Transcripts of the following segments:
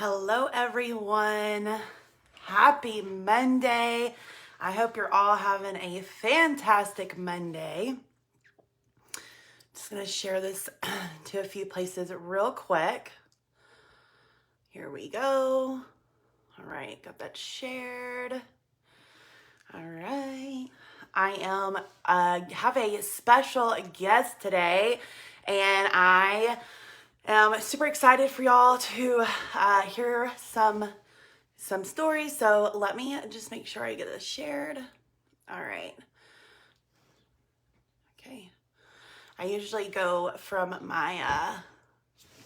Hello, everyone. Happy Monday. I hope you're all having a fantastic Monday. Just going to share this to a few places real quick. Here we go. All right, got that shared. All right. I have a special guest today, and I am super excited for y'all to hear some stories. So let me just make sure I get this shared. All right. Okay. I usually go from my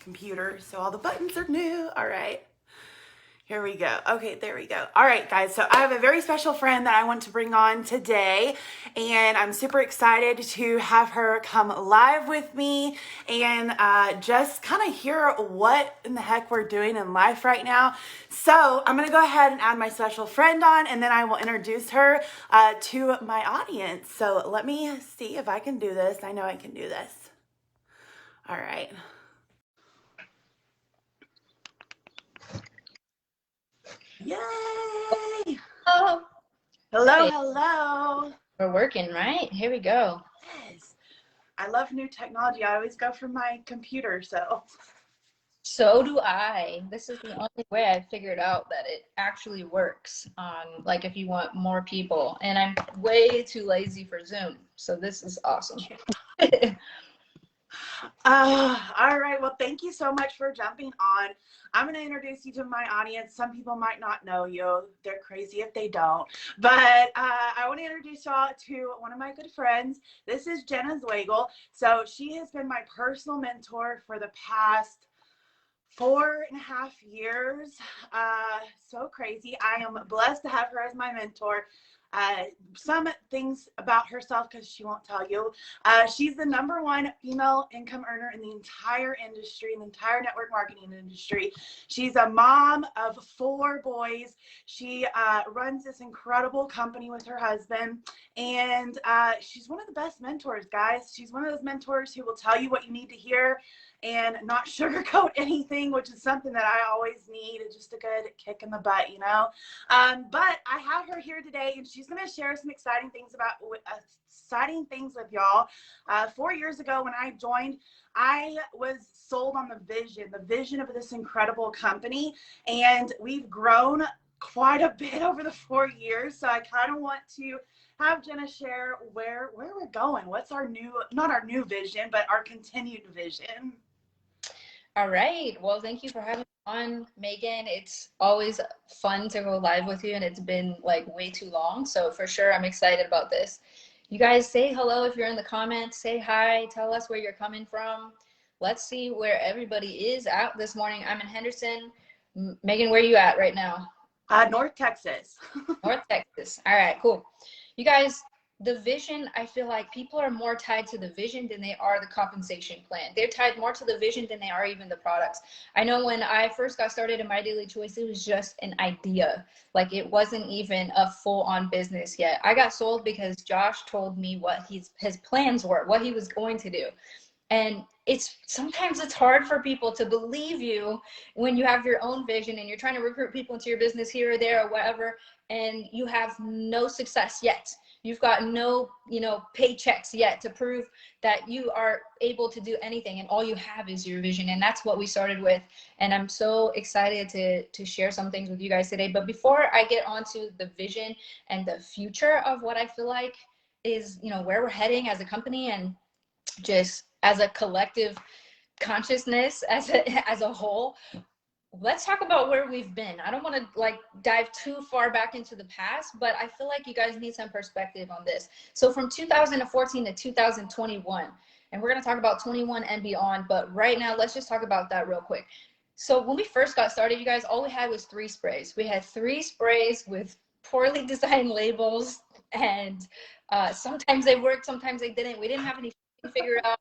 computer, so all the buttons are new. All right. Here we go. Okay, there we go. All right, guys. So I have a very special friend that I want to bring on today, and I'm super excited to have her come live with me and just kind of hear what in the heck we're doing in life right now. So I'm going to go ahead and add my special friend on, and then I will introduce her to my audience. So let me see if I can do this. I know I can do this. All right. Yay! Oh, Hello, hey, hello. we're working, right? Here we go. Yes. I love new technology. I always go from my computer, so. So do I. This is the only way I figured out that it actually works on, like, if you want more people. And I'm way too lazy for Zoom. So this is awesome. All right. Well, thank you so much for jumping on. I'm going to introduce you to my audience. Some people might not know you. They're crazy if they don't. But I want to introduce y'all to one of my good friends. This is Jenna Zwagil. So she has been my personal mentor for the past 4.5 years. So crazy. I am blessed to have her as my mentor. Some things about herself, because she won't tell you. She's the #1 female income earner in the entire industry, in the entire network marketing industry. She's a mom of 4 boys. She runs this incredible company with her husband, and she's one of the best mentors, guys. She's one of those mentors who will tell you what you need to hear and not sugarcoat anything, which is something that I always need. It's just a good kick in the butt, you know. But I have her here today, and she's going to share some exciting things with y'all. 4 years ago, when I joined, I was sold on the vision of this incredible company, and we've grown quite a bit over the 4 years. So I kind of want to have Jenna share where we're going. What's our not our new vision, but our continued vision. All right. Well, thank you for having me on, Megan. It's always fun to go live with you, and it's been like way too long. So for sure, I'm excited about this. You guys say hello if you're in the comments. Say hi. Tell us where you're coming from. Let's see where everybody is out this morning. I'm in Henderson. Megan, where are you at right now? North Texas. North Texas. All right, cool. You guys, the vision, I feel like people are more tied to the vision than they are the compensation plan. They're tied more to the vision than they are even the products. I know when I first got started in MyDailyChoice, it was just an idea. Like, it wasn't even a full-on business yet. I got sold because Josh told me what his plans were, what he was going to do. And sometimes it's hard for people to believe you when you have your own vision and you're trying to recruit people into your business here or there or whatever, and you have no success yet. You've got no, paychecks yet to prove that you are able to do anything, and all you have is your vision. And that's what we started with. And I'm so excited to share some things with you guys today. But before I get onto the vision and the future of what I feel like is, where we're heading as a company and just as a collective consciousness, as a whole, let's talk about where we've been. I don't want to dive too far back into the past, but I feel like you guys need some perspective on this. So from 2014 to 2021, and we're going to talk about 21 and beyond, but right now let's just talk about that real quick. So when we first got started, you guys, all we had was 3 sprays. We had 3 sprays with poorly designed labels, and sometimes they worked, sometimes they didn't. We didn't have any figured out.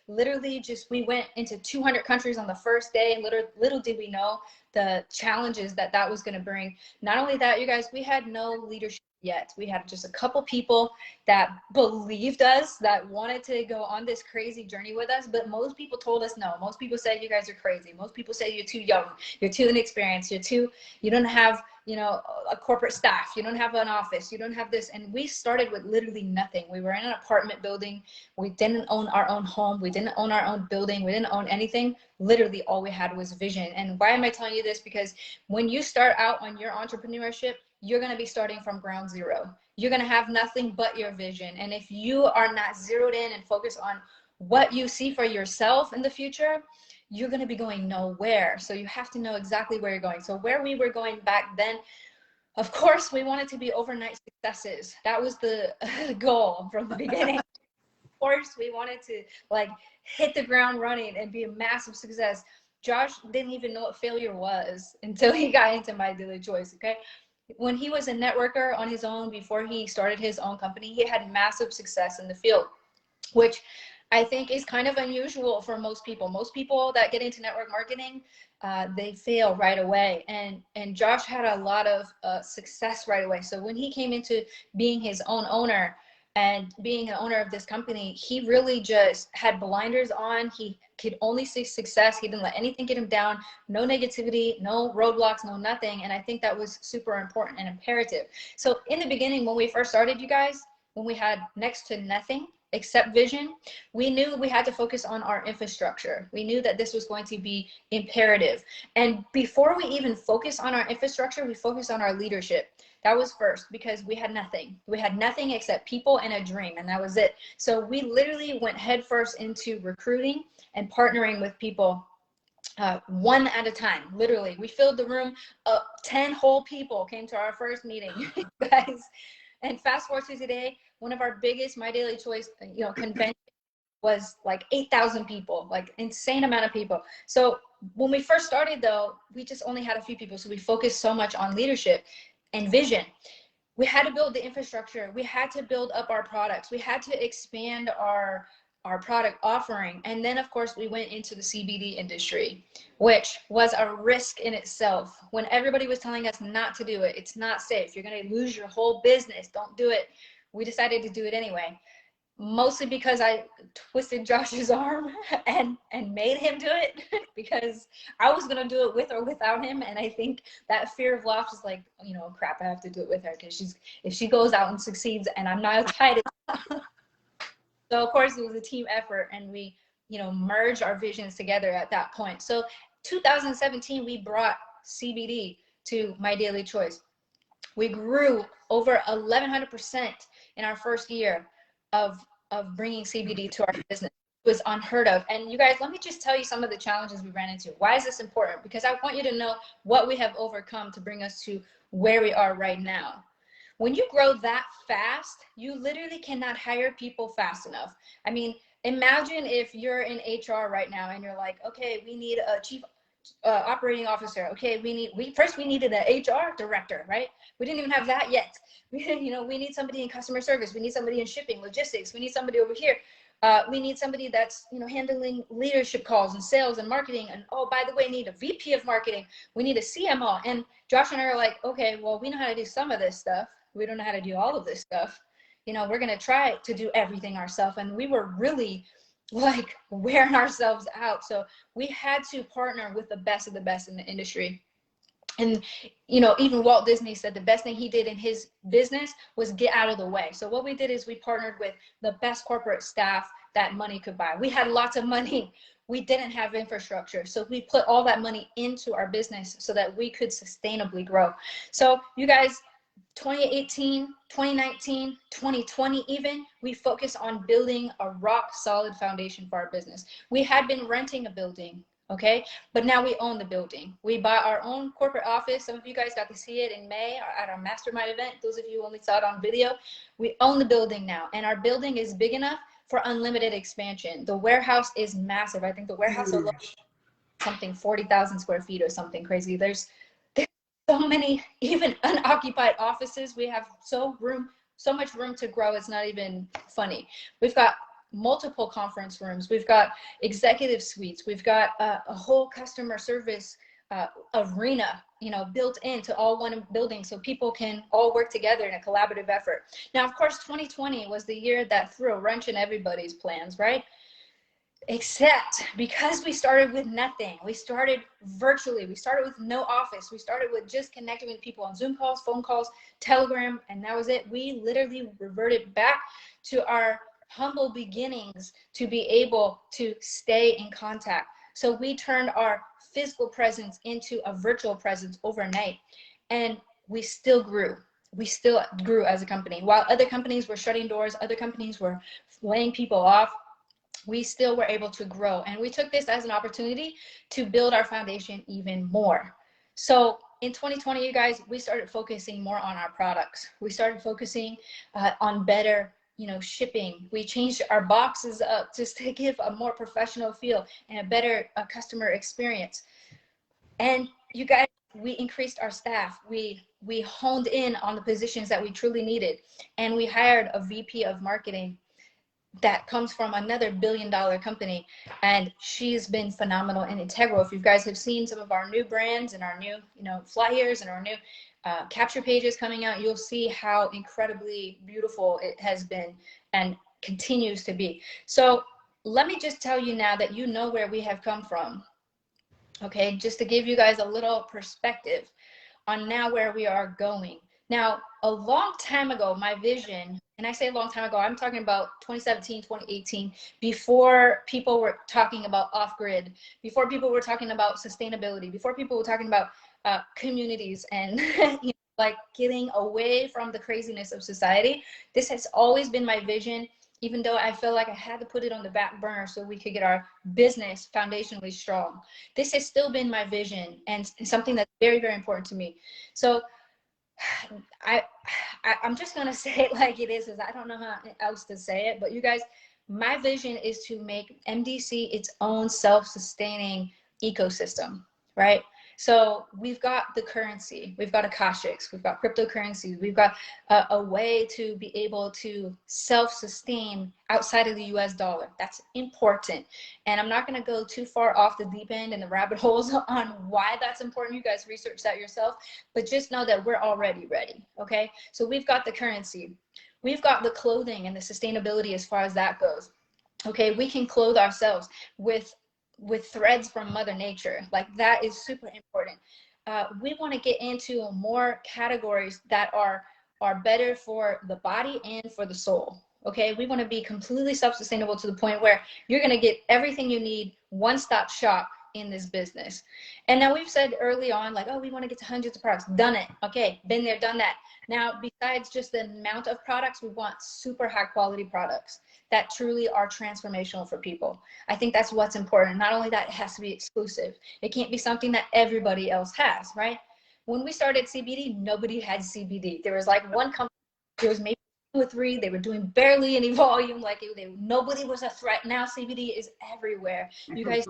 Literally we went into 200 countries on the first day, and little did we know the challenges that was going to bring. Not only that, you guys, we had no leadership yet. We had just a couple people that believed us, that wanted to go on this crazy journey with us, but most people told us no. Most people said you guys are crazy. Most people say you're too young, you're too inexperienced, you don't have, you know, a corporate staff, you don't have an office, you don't have this. And we started with literally nothing. We were in an apartment building. We didn't own our own home. We didn't own our own building. We didn't own anything. Literally all we had was vision. And why am I telling you this? Because when you start out on your entrepreneurship, you're going to be starting from ground zero. You're going to have nothing but your vision. And if you are not zeroed in and focused on what you see for yourself in the future, you're going to be going nowhere. So you have to know exactly where you're going. So where we were going back then, of course, we wanted to be overnight successes. That was the goal from the beginning. Of course, we wanted to like hit the ground running and be a massive success. Josh didn't even know what failure was until he got into MyDailyChoice, okay? When he was a networker on his own before he started his own company, he had massive success in the field, which I think is kind of unusual for most people. Most people that get into network marketing, they fail right away. And Josh had a lot of success right away. So when he came into being his own owner and being an owner of this company, he really just had blinders on. He could only see success. He didn't let anything get him down. No negativity, no roadblocks, no nothing. And I think that was super important and imperative. So in the beginning, when we first started, you guys, when we had next to nothing except vision, we knew we had to focus on our infrastructure. We knew that this was going to be imperative. And before we even focus on our infrastructure, we focused on our leadership. That was first, because we had nothing. We had nothing except people and a dream, and that was it. So we literally went headfirst into recruiting and partnering with people one at a time. Literally, we filled the room up. 10 whole people came to our first meeting, guys. And fast forward to today, one of our biggest MyDailyChoice, you know, convention was like 8,000 people, like insane amount of people. So when we first started though, we just only had a few people. So we focused so much on leadership and vision. We had to build the infrastructure. We had to build up our products. We had to expand our product offering. And then of course we went into the CBD industry, which was a risk in itself. When everybody was telling us not to do it, it's not safe, you're going to lose your whole business, don't do it, we decided to do it anyway. Mostly because I twisted Josh's arm and made him do it, because I was going to do it with or without him. And I think that fear of loss is like, you know, crap, I have to do it with her, because if she goes out and succeeds and I'm not tied. So of course it was a team effort, and we, you know, merged our visions together at that point. So 2017, we brought CBD to MyDailyChoice. We grew over 1,100% in our first year of bringing CBD to our business. It was unheard of. And you guys, let me just tell you some of the challenges we ran into. Why is this important? Because I want you to know what we have overcome to bring us to where we are right now. When you grow that fast, you literally cannot hire people fast enough. I mean, imagine if you're in HR right now and you're like, okay, we need a chief operating officer. Okay, we needed an HR director, right? We didn't even have that yet. We need somebody in customer service. We need somebody in shipping, logistics. We need somebody over here. We need somebody that's, you know, handling leadership calls and sales and marketing. And oh, by the way, we need a VP of marketing. We need a CMO. And Josh and I are like, okay, well, we know how to do some of this stuff. We don't know how to do all of this stuff. You know, we're going to try to do everything ourselves. And we were really like wearing ourselves out. So we had to partner with the best of the best in the industry. And, you know, even Walt Disney said the best thing he did in his business was get out of the way. So what we did is we partnered with the best corporate staff that money could buy. We had lots of money. We didn't have infrastructure. So we put all that money into our business so that we could sustainably grow. So you guys, 2018, 2019, 2020 even, we focused on building a rock solid foundation for our business. We had been renting a building, okay? But now we own the building. We bought our own corporate office. Some of you guys got to see it in May at our mastermind event. Those of you who only saw it on video. We own the building now, and our building is big enough for unlimited expansion. The warehouse is massive. I think the warehouse alone is something 40,000 square feet or something crazy. There's so many even unoccupied offices. We have so much room to grow. It's not even funny. We've got multiple conference rooms. We've got executive suites. We've got a whole customer service arena, you know, built into all one building so people can all work together in a collaborative effort. Now, of course, 2020 was the year that threw a wrench in everybody's plans, right? Except because we started with nothing. We started virtually. We started with no office. We started with just connecting with people on Zoom calls, phone calls, Telegram, and that was it. We literally reverted back to our humble beginnings to be able to stay in contact. So we turned our physical presence into a virtual presence overnight, and we still grew. We still grew as a company. While other companies were shutting doors, other companies were laying people off, we still were able to grow. And we took this as an opportunity to build our foundation even more. So in 2020, you guys, we started focusing more on our products. We started focusing on better, you know, shipping. We changed our boxes up just to give a more professional feel and a better customer experience. And you guys, we increased our staff. We honed in on the positions that we truly needed. And we hired a VP of marketing that comes from another billion-dollar company, and she's been phenomenal and integral. If you guys have seen some of our new brands and our new, you know, flyers and our new capture pages coming out, you'll see how incredibly beautiful it has been and continues to be. So let me just tell you now that you know where we have come from, okay, just to give you guys a little perspective on now where we are going. Now, a long time ago, my vision, and I say a long time ago, I'm talking about 2017, 2018, before people were talking about off-grid, before people were talking about sustainability, before people were talking about communities and you know, like getting away from the craziness of society. This has always been my vision, even though I feel like I had to put it on the back burner so we could get our business foundationally strong. This has still been my vision and something that's very, very important to me. So I'm just gonna say it like it is, because I don't know how else to say it. But you guys, my vision is to make MDC its own self-sustaining ecosystem, right? So we've got the currency, we've got Akashics, we've got cryptocurrencies, we've got a way to be able to self-sustain outside of the US dollar. That's important. And I'm not gonna go too far off the deep end and the rabbit holes on why that's important. You guys research that yourself, but just know that we're already ready, okay? So we've got the currency, we've got the clothing and the sustainability as far as that goes. Okay, we can clothe ourselves with threads from Mother Nature. Like, that is super important. We want to get into more categories that are better for the body and for the soul. Okay, we want to be completely self-sustainable to the point where you're going to get everything you need, one-stop shop in this business. And now we've said early on, like, oh, we want to get to hundreds of products. Done it. Okay, been there, done that. Now, besides just the amount of products, we want super high quality products that truly are transformational for people. I think that's what's important. Not only that, it has to be exclusive. It can't be something that everybody else has, right? When we started CBD, nobody had CBD. There was like one company, there was maybe 2 or 3, they were doing barely any volume, like nobody was a threat. Now CBD is everywhere. You guys,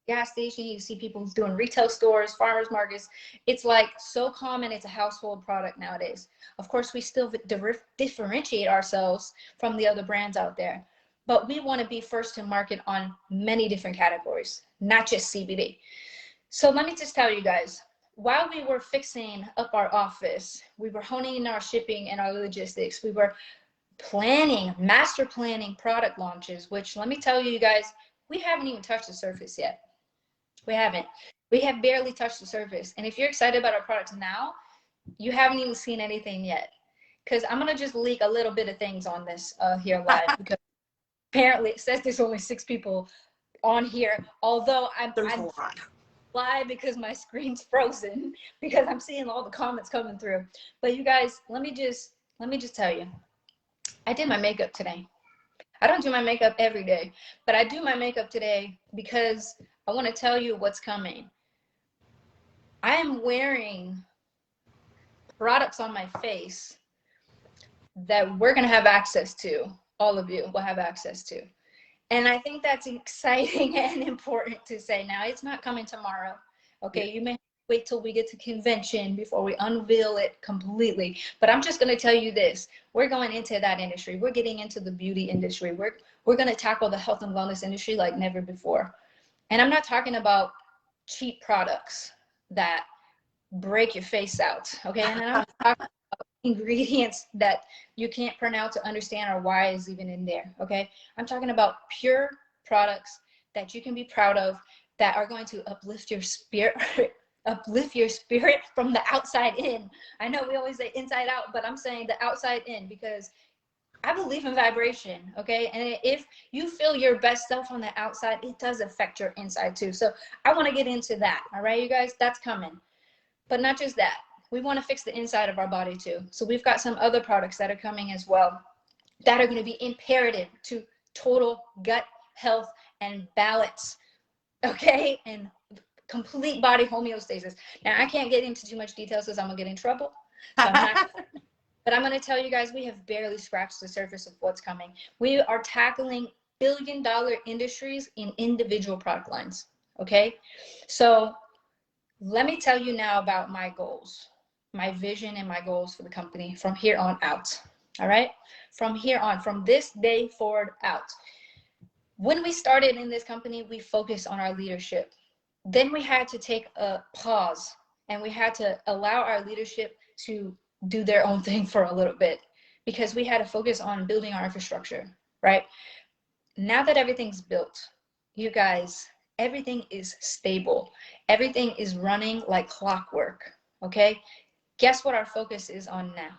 gas station, you see people doing retail stores, farmers markets. It's like so common, it's a household product nowadays. Of course, we still differentiate ourselves from the other brands out there, but we want to be first to market on many different categories, not just CBD. So let me just tell you guys, while we were fixing up our office, we were honing in our shipping and our logistics, we were master planning product launches, which, let me tell you guys, we haven't even touched the surface yet. We haven't. We have barely touched the surface. And if you're excited about our products now, you haven't even seen anything yet. Because I'm going to just leak a little bit of things on this here live. Because apparently it says there's only 6 people on here. Although I'm live because my screen's frozen. Because I'm seeing all the comments coming through. But you guys, let me just tell you. I did my makeup today. I don't do my makeup every day. But I do my makeup today because I want to tell you what's coming. I am wearing products on my face that we're going to have access to. All of you will have access to. And I think that's exciting and important to say. Now, it's not coming tomorrow. Okay, you may wait till we get to convention before we unveil it completely. But I'm just going to tell you this. We're going into that industry. We're getting into the beauty industry. We're going to tackle the health and wellness industry like never before. And I'm not talking about cheap products. that break your face out, okay? And then I'm talking about ingredients that you can't pronounce or understand or why is even in there, okay? I'm talking about pure products that you can be proud of, that are going to uplift your spirit, uplift your spirit from the outside in. I know we always say inside out, but I'm saying the outside in, because I believe in vibration, okay? And if you feel your best self on the outside, it does affect your inside too. So I want to get into that, all right, you guys? That's coming. But not just that. We want to fix the inside of our body too. So we've got some other products that are coming as well that are going to be imperative to total gut health and balance, okay? And complete body homeostasis. Now, I can't get into too much details because I'm going to get in trouble. So I'm not. But I'm going to tell you guys, we have barely scratched the surface of what's coming. We are tackling billion-dollar industries in individual product lines, okay? So let me tell you now about my goals, my vision and my goals for the company from here on out, all right? From here on, from this day forward out. When we started in this company, we focused on our leadership. Then we had to take a pause and we had to allow our leadership to do their own thing for a little bit, because we had to focus on building our infrastructure, right? Now that everything's built, you guys, everything is stable. Everything is running like clockwork, okay? Guess what our focus is on now?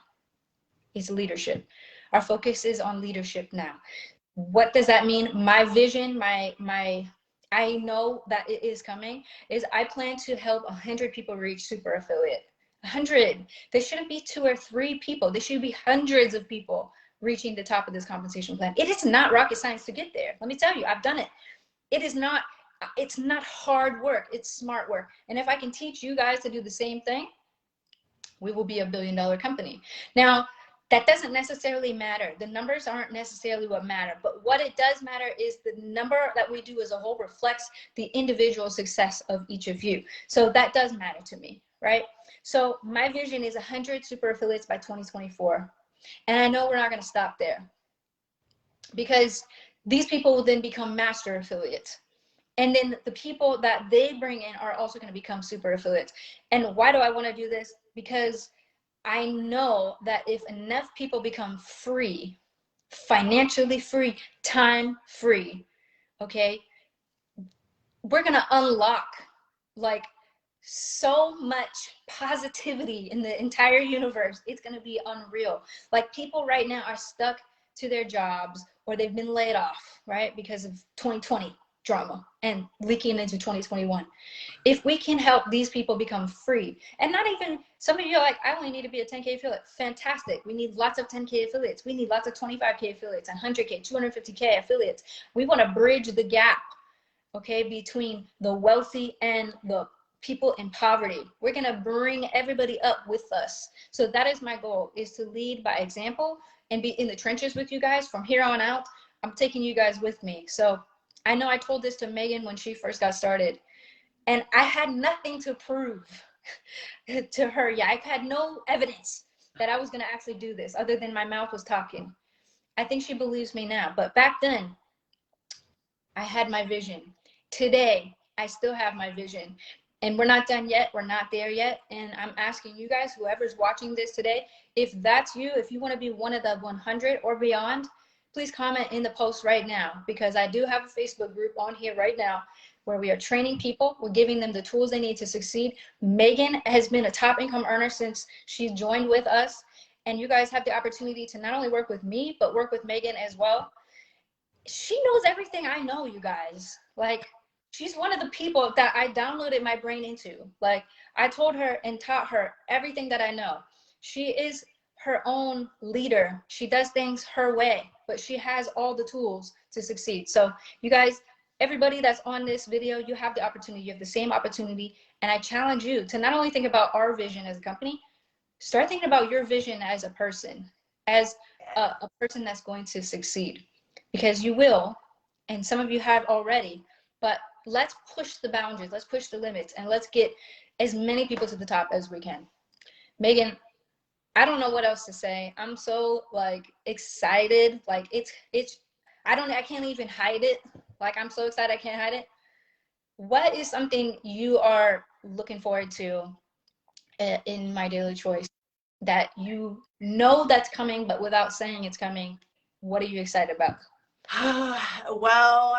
It's leadership. Our focus is on leadership now. What does that mean? My vision, I know that it is coming, is I plan to help 100 people reach super affiliate. 100. There shouldn't be 2 or 3 people. There should be hundreds of people reaching the top of this compensation plan. It is not rocket science to get there. Let me tell you, I've done it. It's not hard work. It's smart work. And if I can teach you guys to do the same thing, we will be a billion-dollar company. Now, that doesn't necessarily matter. The numbers aren't necessarily what matter, but what it does matter is the number that we do as a whole reflects the individual success of each of you. So that does matter to me, right? So my vision is 100 super affiliates by 2024. And I know we're not going to stop there, because these people will then become master affiliates. And then the people that they bring in are also going to become super affiliates. And why do I want to do this? Because I know that if enough people become free, financially free, time free, okay, we're going to unlock like so much positivity in the entire universe. It's going to be unreal. Like, people right now are stuck to their jobs, or they've been laid off, right, because of 2020 drama and leaking into 2021. If we can help these people become free, and not even, some of you are like, I only need to be a 10K affiliate. Fantastic. We need lots of 10K affiliates. We need lots of 25K affiliates, 100K, 250K affiliates. We want to bridge the gap, okay, between the wealthy and the people in poverty. We're going to bring everybody up with us. So that is my goal, is to lead by example and be in the trenches with you guys from here on out. I'm taking you guys with me. So I know I told this to Megan when she first got started, and I had nothing to prove to her. Yeah, I had no evidence that I was going to actually do this other than my mouth was talking. I think she believes me now, but back then I had my vision. Today, I still have my vision, and we're not done yet. We're not there yet. And I'm asking you guys, whoever's watching this today, if that's you, if you want to be one of the 100 or beyond, please comment in the post right now, because I do have a Facebook group on here right now where we are training people. We're giving them the tools they need to succeed. Megan has been a top income earner since she joined with us. And you guys have the opportunity to not only work with me, but work with Megan as well. She knows everything I know, you guys. Like, she's one of the people that I downloaded my brain into. Like, I told her and taught her everything that I know. She is her own leader. She does things her way, but she has all the tools to succeed. So you guys, everybody that's on this video, you have the opportunity. You have the same opportunity. And I challenge you to not only think about our vision as a company, start thinking about your vision as a person, as a person that's going to succeed, because you will, and some of you have already. But let's push the boundaries, let's push the limits, and let's get as many people to the top as we can. Megan, I don't know what else to say. I'm so like excited. Like I can't even hide it. Like, I'm so excited I can't hide it. What is something you are looking forward to in My Daily Choice that you know that's coming, but without saying it's coming? What are you excited about? Well,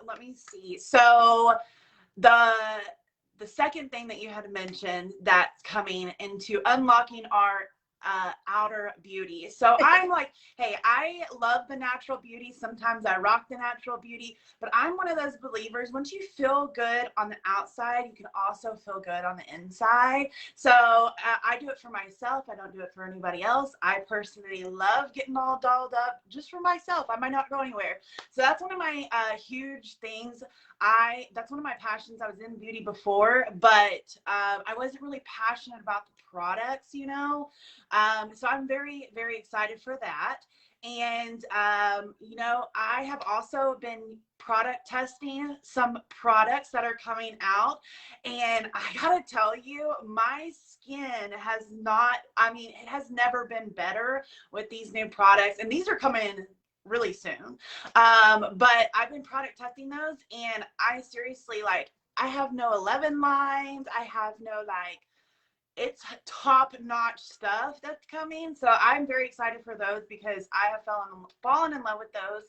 let me see. So the second thing that you had mentioned that's coming into unlocking our outer beauty. So I'm like, hey, I love the natural beauty. Sometimes I rock the natural beauty, but I'm one of those believers. Once you feel good on the outside, you can also feel good on the inside. So I do it for myself. I don't do it for anybody else. I personally love getting all dolled up just for myself. I might not go anywhere. So that's one of my huge things. That's one of my passions. I was in beauty before, but I wasn't really passionate about the products, you know. So I'm very, very excited for that. And, you know, I have also been product testing some products that are coming out. And I gotta tell you, my skin has not, I mean, it has never been better with these new products. And these are coming really soon. But I've been product testing those, and I seriously, like, I have no 11 lines. I have no, like, it's top-notch stuff that's coming. So I'm very excited for those because I have fallen in love with those.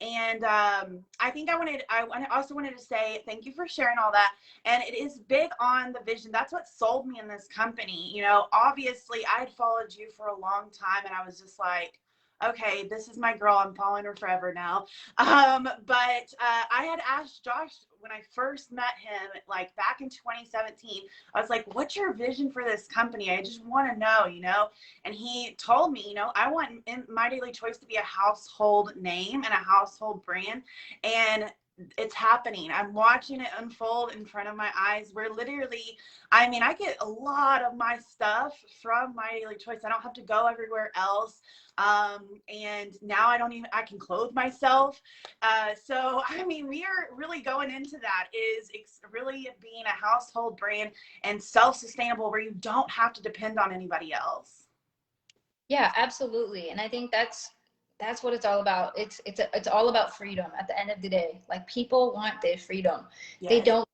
And I think I also wanted to say thank you for sharing all that. And it is big on the vision. That's what sold me in this company. You know, obviously I had followed you for a long time, and I was just like, okay, this is my girl. I'm following her forever now. But I had asked Josh when I first met him, like back in 2017, I was like, what's your vision for this company? I just want to know, you know? And he told me, you know, I want My Daily Choice to be a household name and a household brand. And it's happening. I'm watching it unfold in front of my eyes. We're literally, I mean, I get a lot of my stuff from My Daily Choice. I don't have to go everywhere else. And now I can clothe myself. So, I mean, we are really going into that is really being a household brand and self-sustainable where you don't have to depend on anybody else. Yeah, absolutely. And I think that's what it's all about. It's all about freedom at the end of the day. Like, people want their freedom. Yes. They don't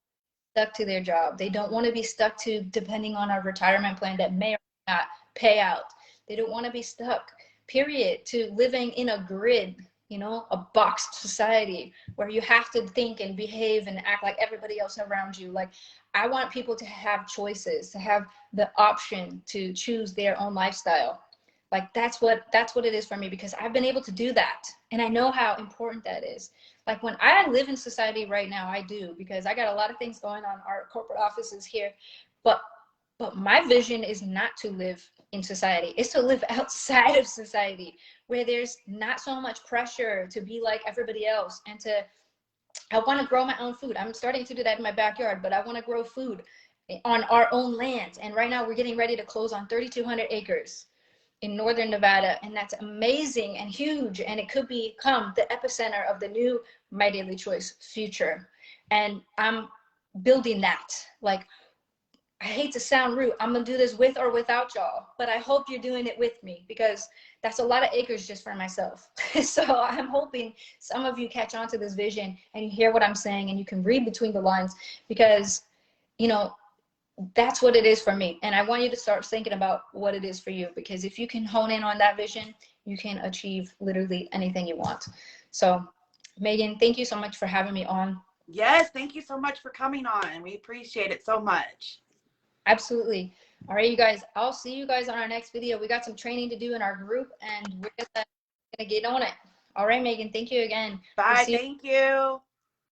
stuck to their job. They don't want to be stuck to depending on a retirement plan that may or may not pay out. They don't want to be stuck, period, to living in a grid, you know, a boxed society where you have to think and behave and act like everybody else around you. Like, I want people to have choices, to have the option to choose their own lifestyle. Like, that's what it is for me, because I've been able to do that, and I know how important that is. Like, when I live in society right now, I do, because I got a lot of things going on. Our corporate offices here, but my vision is not to live in society. It's to live outside of society, where there's not so much pressure to be like everybody else. And I want to grow my own food. I'm starting to do that in my backyard, but I want to grow food on our own land. And right now we're getting ready to close on 3,200 acres in northern Nevada, and that's amazing and huge, and it could become the epicenter of the new My Daily Choice future. And I'm building that. Like, I hate to sound rude, I'm gonna do this with or without y'all, but I hope you're doing it with me, because that's a lot of acres just for myself. So I'm hoping some of you catch on to this vision and you hear what I'm saying and you can read between the lines, because, you know, that's what it is for me. And I want you to start thinking about what it is for you, because if you can hone in on that vision, you can achieve literally anything you want. So, Megan, thank you so much for having me on. Yes, thank you so much for coming on. We appreciate it so much. Absolutely. All right, you guys, I'll see you guys on our next video. We got some training to do in our group, and we're gonna get on it. All right, Megan, thank you again. Bye, thank you.